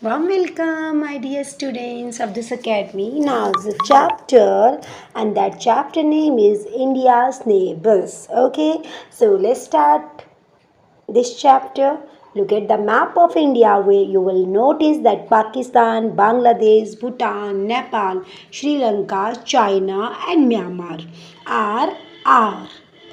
Warm welcome, my dear students of this academy. Now the chapter, and that chapter name is India's Neighbors. Okay, so let's start this chapter. Look at the map of India where you will notice that Pakistan, Bangladesh, Bhutan, Nepal, Sri Lanka, China and Myanmar are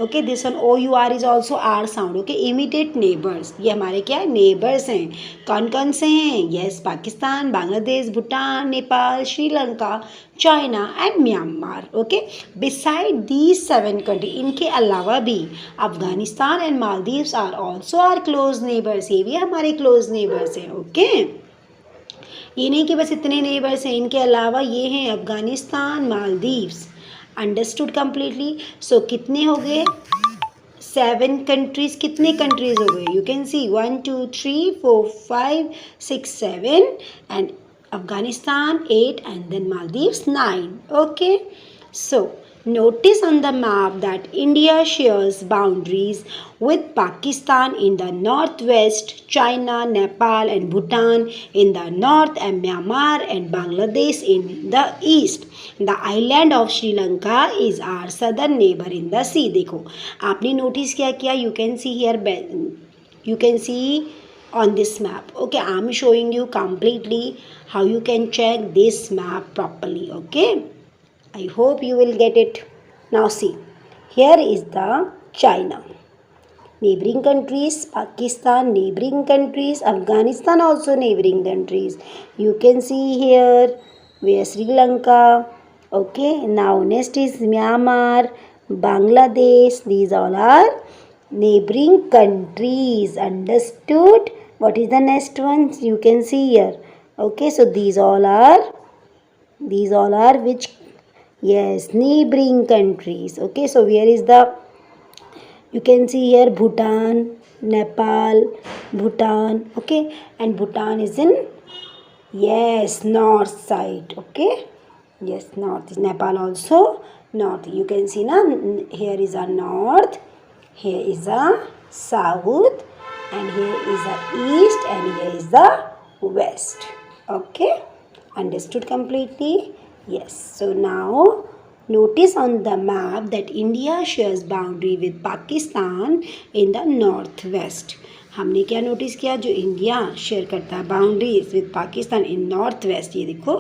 okay this one O U R is also our sound okay immediate neighbours ये हमारे क्या है neighbours हैं कौन कौन से हैं yes Pakistan Bangladesh Bhutan Nepal Sri Lanka China and Myanmar okay beside these 7 country इनके अलावा भी Afghanistan and Maldives are also our close neighbours ये भी हमारे क्लोज नेबर्स हैं ओके ये नहीं कि बस इतने नेबर्स हैं इनके अलावा ये हैं Afghanistan Maldives understood completely so कितने हो गए 7 कंट्रीज कितने कंट्रीज हो गए you can see 1 2 3 4 5 6 7 and Afghanistan 8 and then Maldives 9 okay so notice on the map that India shares boundaries with Pakistan in the northwest, China, Nepal and Bhutan in the north and Myanmar and Bangladesh in the east. The island of Sri Lanka is our southern neighbor in the sea. देखो आपने notice क्या किया you can see here you can see on this map okay I'm showing you completely how you can check this map properly okay I hope you will get it. Now see, here is the China. Neighboring countries, Pakistan, neighboring countries, Afghanistan also neighboring countries. You can see here where Sri Lanka. Okay, now next is Myanmar, Bangladesh. These all are neighboring countries. Understood? What is the next one? You can see here. Okay, so these all are which? Yes, neighboring countries. Okay, so where is the you can see here Bhutan, Nepal, Bhutan. Okay, and Bhutan is in yes north side. Okay, yes north is Nepal also north. You can see na here is a north, here is a south, and here is a east, and here is the west. Okay, understood completely. Yes, so now notice on the map that India shares boundary with Pakistan in the northwest. हमने क्या notice किया जो India share करता है boundaries with Pakistan in north west ये देखो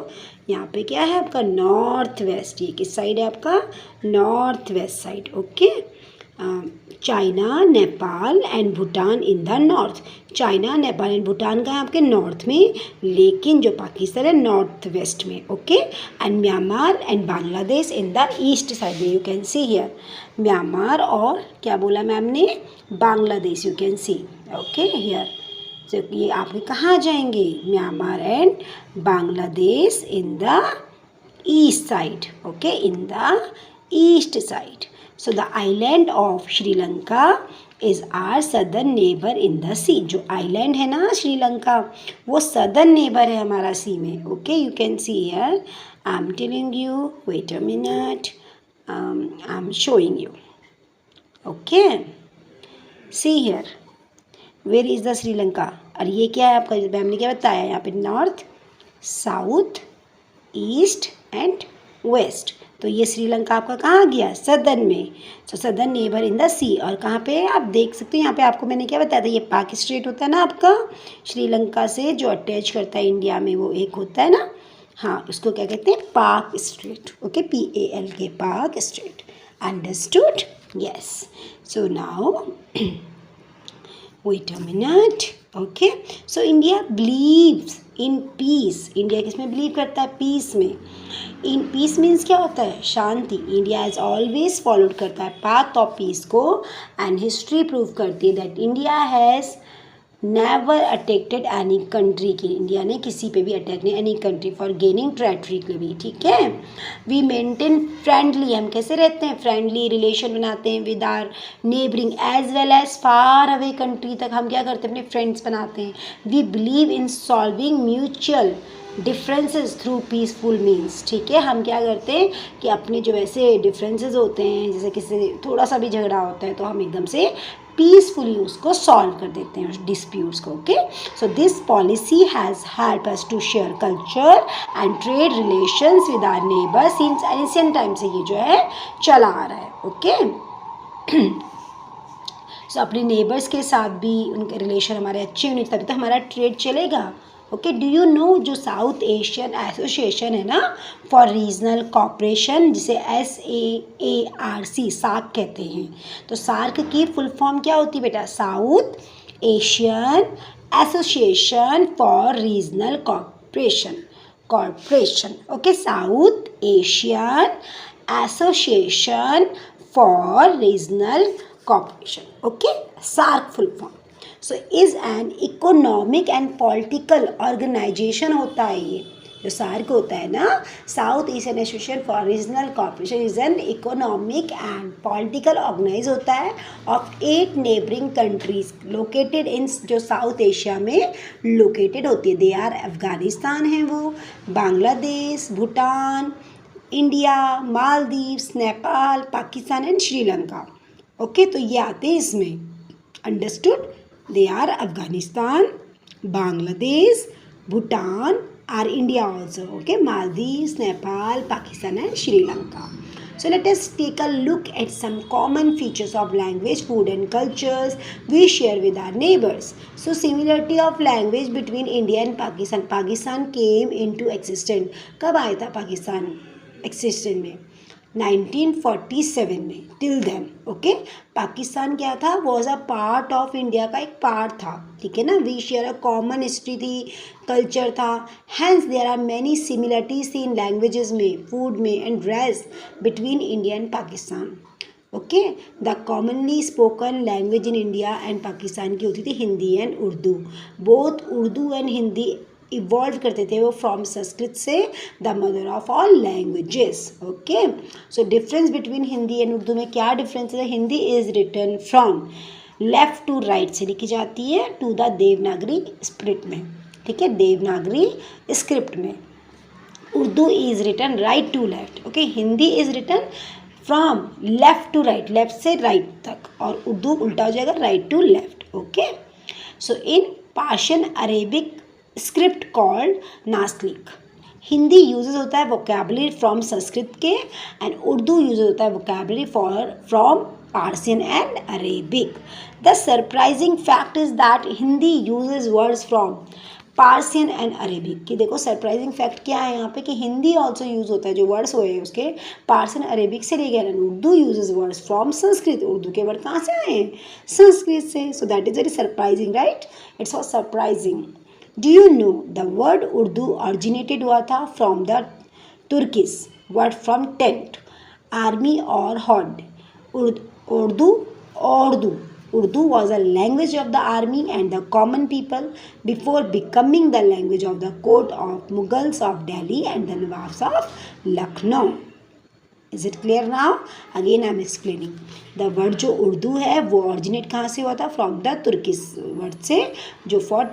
यहाँ पे क्या है आपका नॉर्थ वेस्ट ये किस साइड है आपका north west side okay China Nepal and Bhutan in the north China Nepal and Bhutan का है आपके नॉर्थ में लेकिन जो पाकिस्तान है नॉर्थ वेस्ट में okay and Myanmar and Bangladesh in the east side में you can see here Myanmar और क्या बोला मैम ने Bangladesh you can see okay here तो ये आपके कहाँ जाएंगे Myanmar and Bangladesh in the east side okay in the east side So the island of Sri Lanka is our southern neighbor in the sea. जो island है ना श्रीलंका वो southern neighbor है हमारा sea में. Okay, you can see here. I'm telling you. Wait a minute. I'm showing you. Okay. See here. Where is the Sri Lanka? और ये क्या है आपका मैम ने क्या बताया यहाँ पे north, south, east and west. तो ये श्रीलंका आपका कहाँ गया सदर्न में सो सदर्न नेबर इन द सी और कहाँ पे आप देख सकते हो यहाँ पे आपको मैंने क्या बताया था ये पाक स्ट्रेट होता है ना आपका श्रीलंका से जो अटैच करता है इंडिया में वो एक होता है ना हाँ उसको क्या कहते हैं Palk strait okay PALK Palk strait understood yes so now wait a minute okay so India believes in peace India किसमें बिलीव करता है पीस में इन पीस मीन्स क्या होता है शांति इंडिया हैज़ ऑलवेज फॉलोड करता है पाथ ऑफ पीस को एंड हिस्ट्री प्रूव करती है that India has never attacked any country की इंडिया ने किसी पे भी अटैक नहीं any country for gaining territory के भी ठीक है वी मेंटेन फ्रेंडली हम कैसे रहते हैं फ्रेंडली रिलेशन बनाते हैं with our neighbouring as well as far away country तक हम क्या करते हैं अपने फ्रेंड्स बनाते हैं we believe in solving mutual differences through peaceful means ठीक है हम क्या करते हैं कि अपने जो ऐसे डिफरेंसेस होते हैं जैसे किसी थोड़ा सा भी झगड़ा होता है तो हम एकदम से पीसफुली उसको सॉल्व कर देते हैं डिस्प्यूट्स को. Okay, so this policy has help us to share culture and trade relations with our neighbour since ancient time से ये जो है चला आ रहा है. ओके, सो अपने नेबर्स के साथ भी उनके रिलेशन हमारे अच्छे होने तभी तो हमारा ट्रेड चलेगा. ओके, डू यू नो जो साउथ एशियन एसोसिएशन है ना फॉर रीजनल कॉपरेशन, जिसे SAARC सार्क कहते हैं, तो सार्क की फुल फॉर्म क्या होती है बेटा? South Asian Association for Regional Corporation. Okay, South Asian Association for Regional Corporation. Okay, SAARC full form. So is an economic and political organisation होता है ये जो सार्क होता है ना, South Asian Association for Regional Corporation is an economic and political organise होता है of 8 neighbouring countries located in, जो साउथ एशिया में लोकेटेड होती है. दे आर अफगानिस्तान है वो, Bangladesh, Bhutan, India, Maldives, Nepal, Pakistan and Sri Lanka. Okay, तो ये आते हैं इसमें. Understood? They are Afghanistan, Bangladesh, Bhutan, are India also. Okay, Maldives, Nepal, Pakistan and Sri Lanka. So let us take a look at some common features of language, food and cultures we share with our neighbors. So similarity of language between India and Pakistan. Pakistan came into existence. कब आया था Pakistan existence में? 1947 में. Till then okay, Pakistan क्या था? Was a part of India का एक part था. ठीक है ना, we share a common history थी, कल्चर था. Hence there are many similarities थी इन लैंग्वेजेस में, फूड में and dress between India and Pakistan. Okay, the commonly spoken language in India and Pakistan की होती थी Hindi and Urdu. Both Urdu and Hindi evolve करते थे वो फ्रॉम संस्कृत से, the mother of all languages. Okay, so difference between Hindi and Urdu में क्या डिफरेंस है? Hindi is written from left to right से लिखी जाती है टू द देवनागरी स्क्रिप्ट में. ठीक है, देवनागरी स्क्रिप्ट में. Urdu is written right to left. Okay, Hindi is written from left to right, left से राइट तक, और उर्दू उल्टा हो जाएगा right to left. Okay, so in Persian Arabic script called Nastaliq. Hindi uses होता है वोकेबलरी फ्रॉम संस्कृत के, एंड उर्दू यूजेस होता है vocabulary from Persian and Arabic. The surprising fact is that Hindi uses words from Persian and Arabic. कि देखो surprising fact क्या है यहाँ पे कि हिंदी ऑल्सो यूज होता है, जो वर्ड्स हुए हैं उसके पार्सियन अरेबिक से लेकर, and Urdu uses words from Sanskrit. Urdu के वर्ड कहाँ से आए हैं? संस्कृत से. So that is very surprising, right? It's was surprising. Do you know the word Urdu originated हुआ था from the Turkish word from tent, army और हॉड. Urdu was a language of the army and the common people before becoming the language of the court of Mughals of Delhi and the Nawabs of Lucknow. Is it clear now? Again I am explaining. The word जो उर्दू है वो originate कहाँ से हुआ था? From the Turkish word से, जो for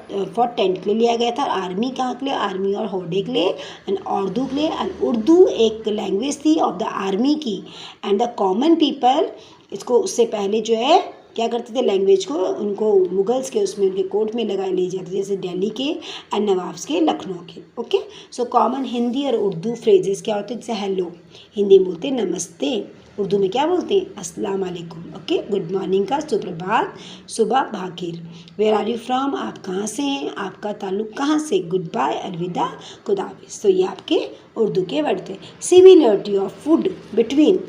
tent के लिए लिया गया था. आर्मी कहाँ के लिए? आर्मी और होडे के लिए, एंड उर्दू के लिए. एंड उर्दू एक लैंग्वेज थी ऑफ द आर्मी की, एंड द कॉमन पीपल इसको उससे पहले जो है क्या करते थे? लैंग्वेज को उनको मुगल्स के उसमें उनके कोर्ट में लगाए ले जाते थे, जैसे दिल्ली के एंड नवाब्स के, लखनऊ के. ओके, सो कॉमन हिंदी और उर्दू फ्रेजेस क्या होते हैं? जैसे हेलो, हिंदी में बोलते हैं नमस्ते, उर्दू में क्या बोलते हैं? अस्सलाम वालेकुम. ओके, गुड मॉर्निंग का सुप्रभात, सुबह भाकिर. Where are you from? आप कहाँ से हैं? आपका ताल्लुक कहाँ से? गुड बाय, अलविदा, खुदाफिज. तो ये आपके उर्दू के वर्ड थे. सिमिलरिटी ऑफ फूड बिटवीन,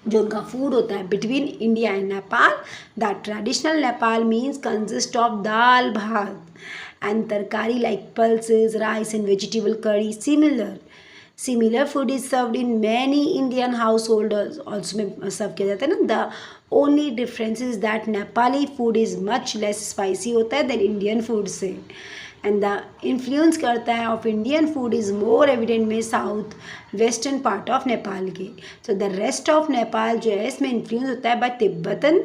जो उनका फूड होता है between India and Nepal. The traditional Nepal means consist of dal bhat and tarkari like pulses, rice and vegetable curry. Similar food is served in many Indian households. Also में सर्व किया जाता है ना. The only difference is that Nepali food is much less spicy होता है than Indian food से. And the influence करता है of Indian food is more evident में south western part of Nepal के. So the rest of Nepal जो है इसमें इन्फ्लुएंस होता है by Tibetan,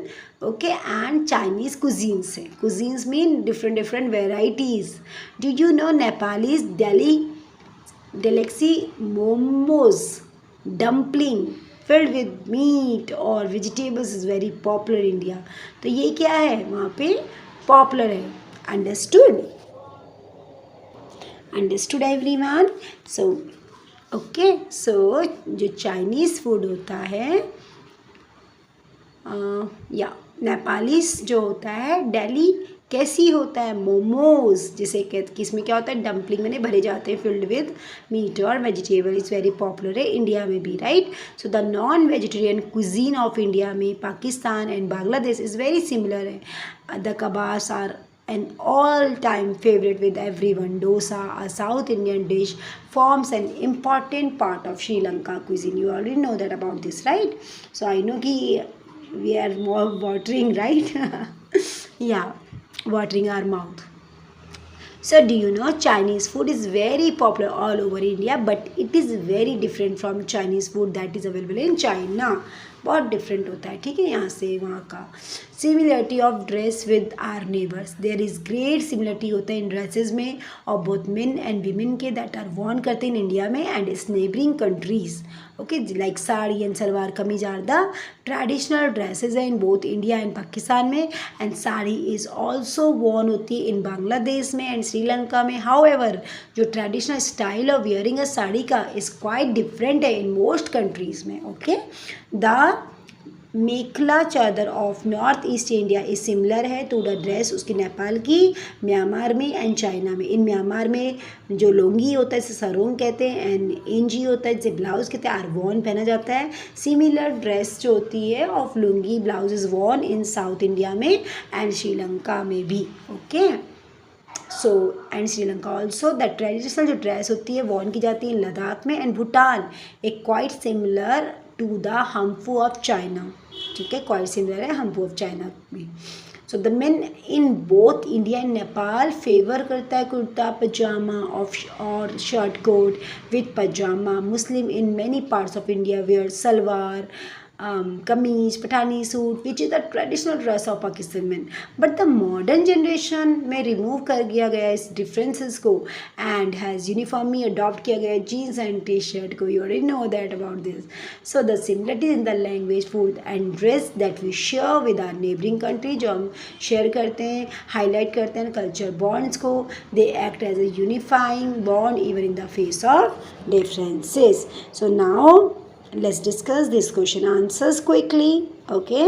okay, and Chinese cuisine से. Cuisines mean different varieties. Do you know Nepalese delicacy momos, dumpling, filled with meat or vegetables is very popular in India. तो ये क्या है वहाँ पे popular है. Understood? Understood everyone? So okay, so जो Chinese food होता है या नेपालीस जो होता है दिल्ली कैसी होता है मोमोज जिसे कहते किसमें क्या होता है डम्पलिंग में भरे जाते हैं फिल्ड विद मीट और वेजिटेबल इज़ वेरी पॉपुलर है इंडिया में भी right. So the non vegetarian cuisine of India में Pakistan and Bangladesh is very similar है. The kebabs are an all-time favorite with everyone. Dosa, a South Indian dish, forms an important part of Sri Lanka cuisine. You already know that about this, right? So I know कि we are more watering, right? Yeah, watering our mouth. So do you know Chinese food is very popular all over India, but it is very different from Chinese food that is available in China. बहुत different होता है ठीक है यहाँ से वहाँ का. Similarity of dress with our neighbours there is great similarity होता है इन ड्रेसेस में और बोथ मेन एंड वीमेन के दैट आर वॉर्न करते हैं इन इंडिया में and its neighbouring countries. Okay like sari and salwar kameez are the traditional dresses है in both India and Pakistan में and sari is also worn होती है इन बांग्लादेश में एंड श्रीलंका में. हाउएवर जो traditional style of wearing a sari का इज़ क्वाइट डिफरेंट है इन मोस्ट कंट्रीज़ में. ओके द मेखला चादर of north east India is similar है टू द ड्रेस उसकी नेपाल की म्यांमार में एंड चाइना में. इन म्यांमार में जो लोंगी होता है इसे सरोंग कहते हैं एंड इंजी होता है जिसे ब्लाउज कहते हैं आरवॉन पहना जाता है. सिमिलर ड्रेस जो होती है of lungi blouse is worn in South India में एंड श्रीलंका में भी. Okay so and Sri Lanka also the traditional जो ड्रेस होती है वॉर्न की जाती है लद्दाख में एंड भूटान एक quite similar to the Hanfu of China. ठीक है क्वाइट सिमिलर है हम्फू ऑफ चाइना में. So the men in both India and Nepal favour करता है कुर्ता पजामा और shirt coat with pajama. Muslim in many parts of India where salwar kameez Pathani suit which is the traditional dress of Pakistan man. But the modern generation में remove कर दिया गया इस differences को and has uniformly adopt किया गया जीन्स एंड टी शर्ट को. You already know that about this. So the similarities in the language food and dress that we share with our neighbouring country जो हम share करते हैं highlight करते हैं culture bonds को. They act as a unifying bond even in the face of differences. So now let's discuss this question answers quickly. Okay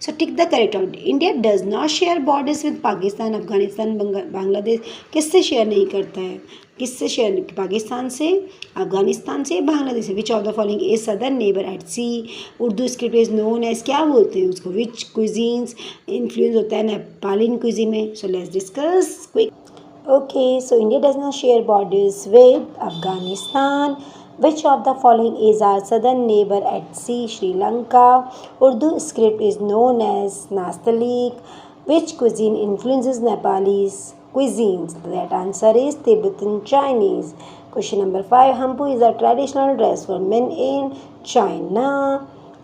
so tick the correct out. India does not share borders with Pakistan, Afghanistan, Bangladesh. किससे share नहीं करता है किससे share Pakistan से अफगानिस्तान से बांग्लादेश से. Which of the following is southern neighbour at sea. Urdu script is known as क्या बोलते हैं उसको विच क्विजीन्स इन्फ्लुएंस होता है नेपाली क्विजीन में. So let's discuss quick. Okay so India does not share borders with Afghanistan. Which of the following is our southern neighbor at sea? Sri Lanka. Urdu script is known as Nastaliq. Which cuisine influences Nepalese cuisines? That answer is Tibetan Chinese. Question number 5. Hampu is a traditional dress for men in China.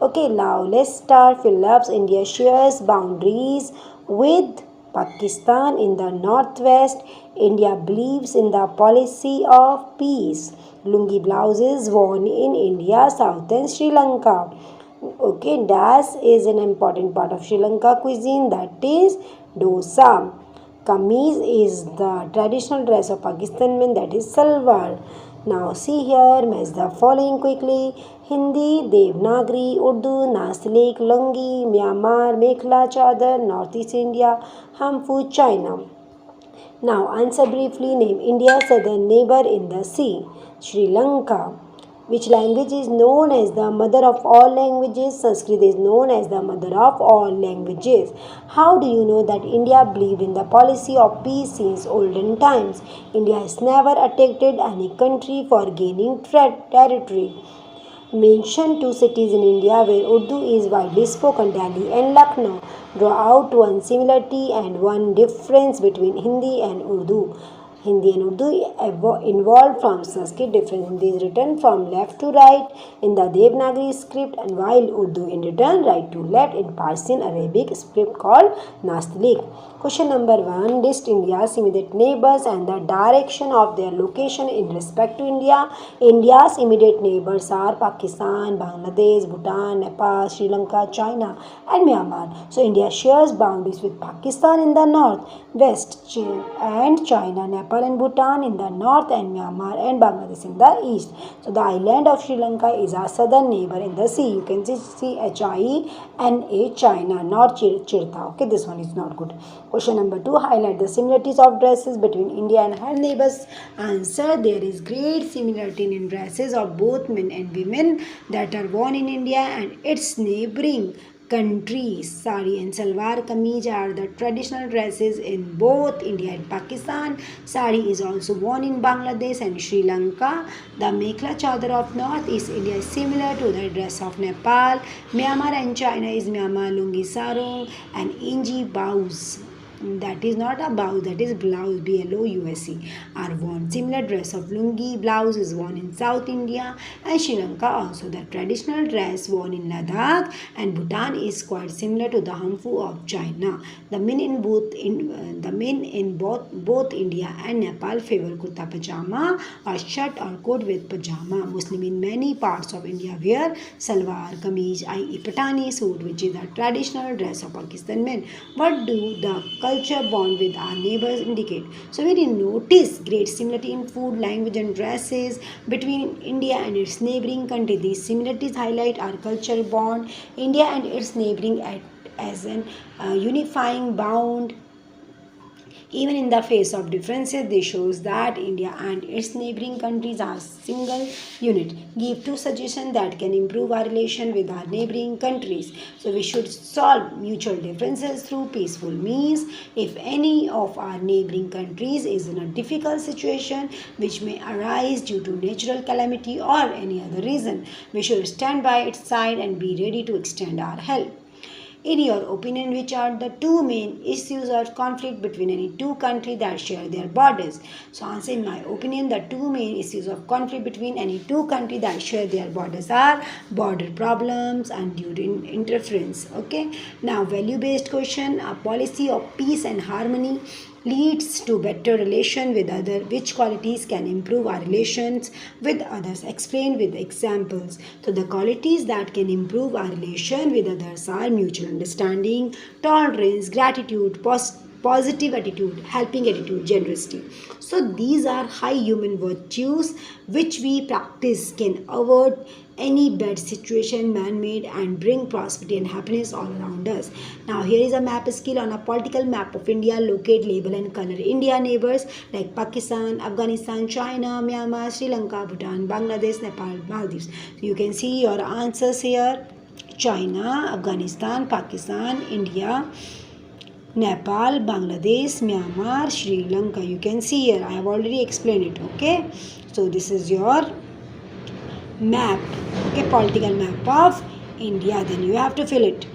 Okay, now let's start. Philips, India shares boundaries with Pakistan in the northwest. India believes in the policy of peace. Lungi blouse is worn in India, southern Sri Lanka. Okay, das is an important part of Sri Lanka cuisine, that is dosa. Kameez is the traditional dress of Pakistan men, that is salwar. Now see here, match the following quickly. Hindi, Devanagari, Urdu, Nastaliq, Lungi, Myanmar, Mekhla Chadar, Northeast India, Hamfu, China. Now answer briefly. Name India's southern neighbor in the sea. Sri Lanka. Which language is known as the mother of all languages? Sanskrit is known as the mother of all languages. How do you know that India believed in the policy of peace since olden times? India has never attacked any country for gaining territory. Mention two cities in India where Urdu is widely spoken, Delhi and Lucknow. Draw out one similarity and one difference between Hindi and Urdu. Hindi and Urdu evolved from Sanskrit. Different Hindi is written from left to right in the Devanagari script, and while Urdu in written right to left in Persian Arabic script called Nastaliq. Question number 1. List India's immediate neighbors and the direction of their location in respect to India. India's immediate neighbors are Pakistan, Bangladesh, Bhutan, Nepal, Sri Lanka, China, and Myanmar. So India shares boundaries with Pakistan in the north, west, and China, Nepal, and Bhutan in the north, and Myanmar and Bangladesh in the east. So the island of Sri Lanka is our southern neighbor in the sea. You can see China, China, not Chirtha. Okay, this one is not good. Question number 2. Highlight the similarities of dresses between India and her neighbors. Answer. There is great similarity in dresses of both men and women that are worn in India and its neighboring countries. Sari and salwar kameez are the traditional dresses in both India and Pakistan. Sari is also worn in Bangladesh and Sri Lanka. The mekhla chadar of Northeast India is similar to the dress of Nepal. Myanmar and China is Myanmar lungi sarong and Inji baus. That is not a blouse, that is blouse, blouse, are worn. Similar dress of lungi blouse is worn in South India and Sri Lanka also. The traditional dress worn in Ladakh and Bhutan is quite similar to the hamfu of China. The men in both India and Nepal favor kurta pajama or shirt or coat with pajama. Muslim in many parts of India wear salwar kameez, i.e. patani suit, which is the traditional dress of Pakistan men. What do the culture bond with our neighbors indicate? So we notice great similarity in food, language and dresses between India and its neighboring country. These similarities highlight our culture bond. India and its neighboring as an unifying bond. Even in the face of differences, this shows that India and its neighboring countries are single unit. Give 2 suggestions that can improve our relation with our neighboring countries. So we should solve mutual differences through peaceful means. If any of our neighboring countries is in a difficult situation which may arise due to natural calamity or any other reason, we should stand by its side and be ready to extend our help. In your opinion, which are the 2 main issues of conflict between any 2 countries that share their borders? So answer, in my opinion, the 2 main issues of conflict between any 2 countries that share their borders are border problems and during interference. Okay. Now value-based question, a policy of peace and harmony leads to better relation with others. Which qualities can improve our relations with others? Explain with examples. So the qualities that can improve our relation with others are mutual understanding, tolerance, gratitude, positive attitude, helping attitude, generosity. So these are high human virtues which we practice can avert any bad situation man-made and bring prosperity and happiness all around us. Now here is a map skill. On a political map of India, locate, label and color India neighbors like Pakistan, Afghanistan, China, Myanmar, Sri Lanka, Bhutan, Bangladesh, Nepal, Maldives. So you can see your answers here: China, Afghanistan, Pakistan, India, Nepal, Bangladesh, Myanmar, Sri Lanka. You can see here, I have already explained it. Okay, so this is your map, okay, political map of India. Then you have to fill it.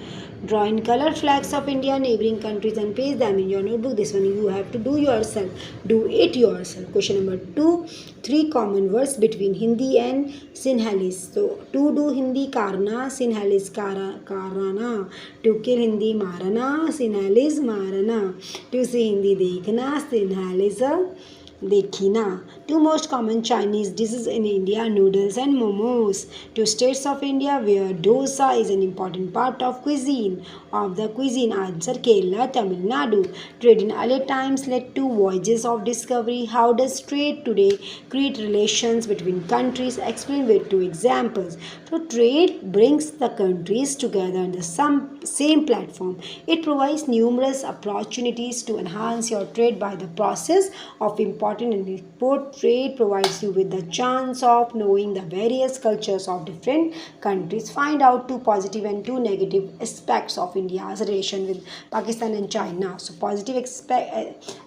Draw in color flags of India, neighboring countries and paste them in your notebook. This one you have to do yourself. Do it yourself. Question number 2. 3 common words between Hindi and Sinhalese. So, to do Hindi karna, Sinhalese karana. To kill Hindi marana, Sinhalese marana. To see Hindi dekhna, Sinhalese Dekhina. 2 most common Chinese dishes in India, noodles and momos. 2 states of India where dosa is an important part of cuisine. Answer, Kerala, Tamil Nadu. Trade in earlier times led to voyages of discovery. How does trade today create relations between countries? Explain with 2 examples. So trade brings the countries together on the same platform. It provides numerous opportunities to enhance your trade by the process of important and export. Trade provides you with the chance of knowing the various cultures of different countries. Find out 2 positive and 2 negative aspects of India's relation with Pakistan and China. So positive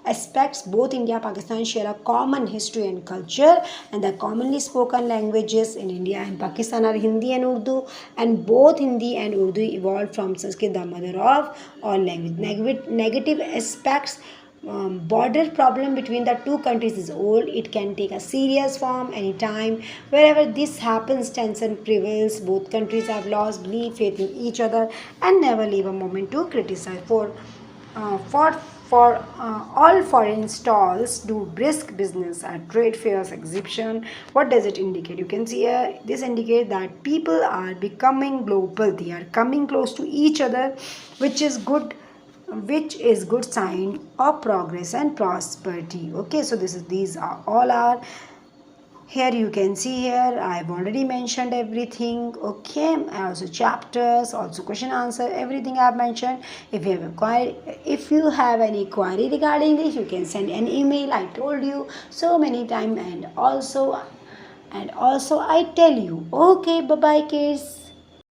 aspects, both India and Pakistan share a common history and culture, and the commonly spoken languages in India and Pakistan are Hindi and Urdu, and both Hindi and Urdu evolved from Sanskrit, the mother of all language. Negative aspects, border problem between the two countries is old. It can take a serious form anytime. Wherever this happens, tension prevails. Both countries have lost belief, faith in each other, and never leave a moment to criticize. For all foreign stalls do brisk business at trade fairs, exhibition. What does it indicate? You can see here, this indicates that people are becoming global. They are coming close to each other, which is good, which is good sign of progress and prosperity. Okay, so these are all our, here you can see, here I've already mentioned everything. Okay, also chapters, also question answer, everything I've mentioned. If you have a query, if you have any query regarding this, you can send an email. I told you so many times, and also I tell you. Okay, bye bye kids.